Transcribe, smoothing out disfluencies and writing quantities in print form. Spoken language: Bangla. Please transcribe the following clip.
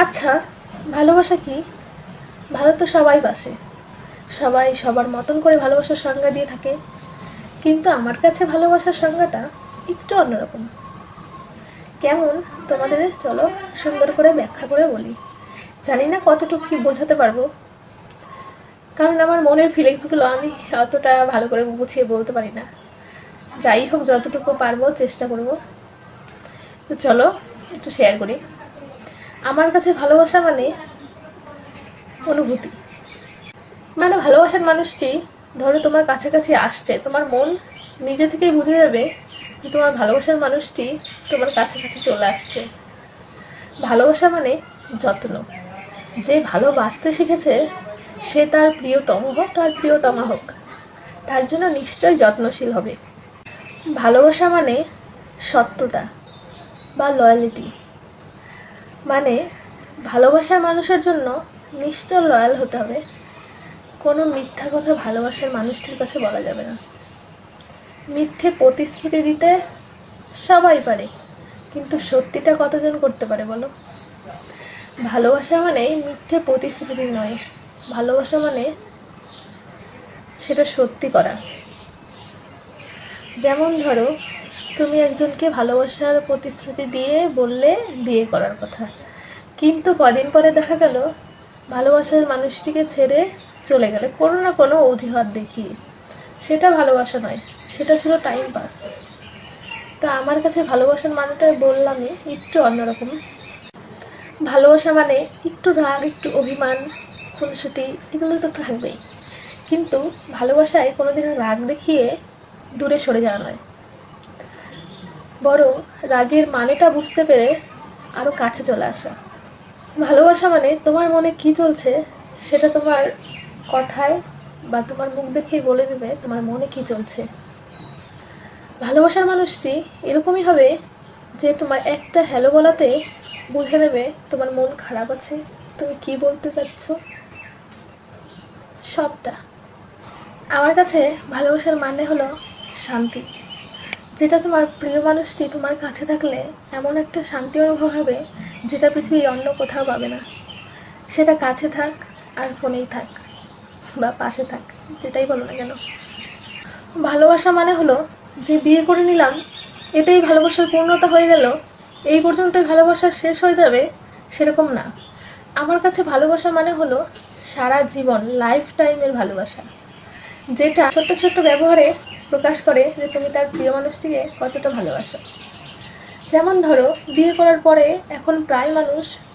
আচ্ছা, ভালোবাসা কি? ভালো তো সবাই বাসে, সবাই সবার মতন করে ভালোবাসার সংজ্ঞা দিয়ে থাকে। কিন্তু আমার কাছে ভালোবাসার সংজ্ঞাটা একটু অন্যরকম। কেমন, তোমাদের চলো সুন্দর করে ব্যাখ্যা করে বলি। জানি না কতটুকু কি বোঝাতে পারবো, কারণ আমার মনের ফিলিংসগুলো আমি অতটা ভালো করে গুছিয়ে বলতে পারি না। যাই হোক, যতটুকু পারবো চেষ্টা করব। তো চলো একটু শেয়ার করি। আমার কাছে ভালোবাসা মানে অনুভূতি। মানে ভালোবাসার মানুষটি ধরো তোমার কাছাকাছি আসছে, তোমার মন নিজে থেকেই বুঝে যাবে যে তোমার ভালোবাসার মানুষটি তোমার কাছাকাছি চলে আসছে। ভালোবাসা মানে যত্ন। যে ভালোবাসতে শিখেছে সে তার প্রিয়তম হোক আর প্রিয়তমা হোক, তার জন্য নিশ্চয়ই যত্নশীল হবে। ভালোবাসা মানে সত্যতা বা লয়ালিটি। মানে ভালোবাসার মানুষের জন্য নিশ্চয় লয়াল হতে হবে। কোনো মিথ্যা কথা ভালোবাসার মানুষটির কাছে বলা যাবে না। মিথ্যে প্রতিশ্রুতি দিতে সবাই পারে, কিন্তু সত্যিটা কতজন করতে পারে বলো? ভালোবাসা মানে মিথ্যে প্রতিশ্রুতি নয়, ভালোবাসা মানে সেটা সত্যি করা। যেমন ধরো, তুমি একজনকে ভালোবাসার প্রতিশ্রুতি দিয়ে বললে বিয়ে করার কথা, কিন্তু কদিন পরে দেখা গেল ভালোবাসার মানুষটিকে ছেড়ে চলে গেলে কোনো না কোনো অজুহাত দেখিয়ে। সেটা ভালোবাসা নয়, সেটা ছিল টাইম পাস। তা আমার কাছে ভালোবাসার মানেটা বললামই একটু অন্যরকম। ভালোবাসা মানে একটু রাগ, একটু অভিমান, খুনসুটি, এগুলো তো থাকবেই। কিন্তু ভালোবাসায় কোনোদিনও রাগ দেখিয়ে দূরে সরে যাওয়া নয়, বরং রাগের মানেটা বুঝতে পেরে আরও কাছে চলে আসা। ভালোবাসা মানে তোমার মনে কি চলছে সেটা তোমার কথায় বা তোমার মুখ দেখেই বলে দেবে তোমার মনে কি চলছে। ভালোবাসার মানুষটি এরকমই হবে যে তোমার একটা হ্যালো বলাতে বুঝে নেবে তোমার মন খারাপ আছে, তুমি কি বলতে চাচ্ছ সবটা। আমার কাছে ভালোবাসার মানে হলো শান্তি। যেটা তোমার প্রিয় মানুষটি তোমার কাছে থাকলে এমন একটা শান্তি অনুভব হবে যেটা পৃথিবীর অন্য কোথাও পাবে না। সেটা কাছে থাক আর ফোনেই থাক বা পাশে থাক, যেটাই বলো না কেন। ভালোবাসা মানে হলো যে বিয়ে করে নিলাম, এতেই ভালোবাসার পূর্ণতা হয়ে গেল, এই পর্যন্তই ভালোবাসা শেষ হয়ে যাবে, সেরকম না। আমার কাছে ভালোবাসা মানে হলো সারা জীবন, লাইফ টাইমের ভালোবাসা, যেটা ছোট্ট ছোট্ট ব্যবহারে প্রকাশ করে যে তুমি তার প্রিয় মানুষটিকে কতটা ভালোবাসো। যেমন ধরো, বিয়ে করার পরে এখন প্রায় মানুষ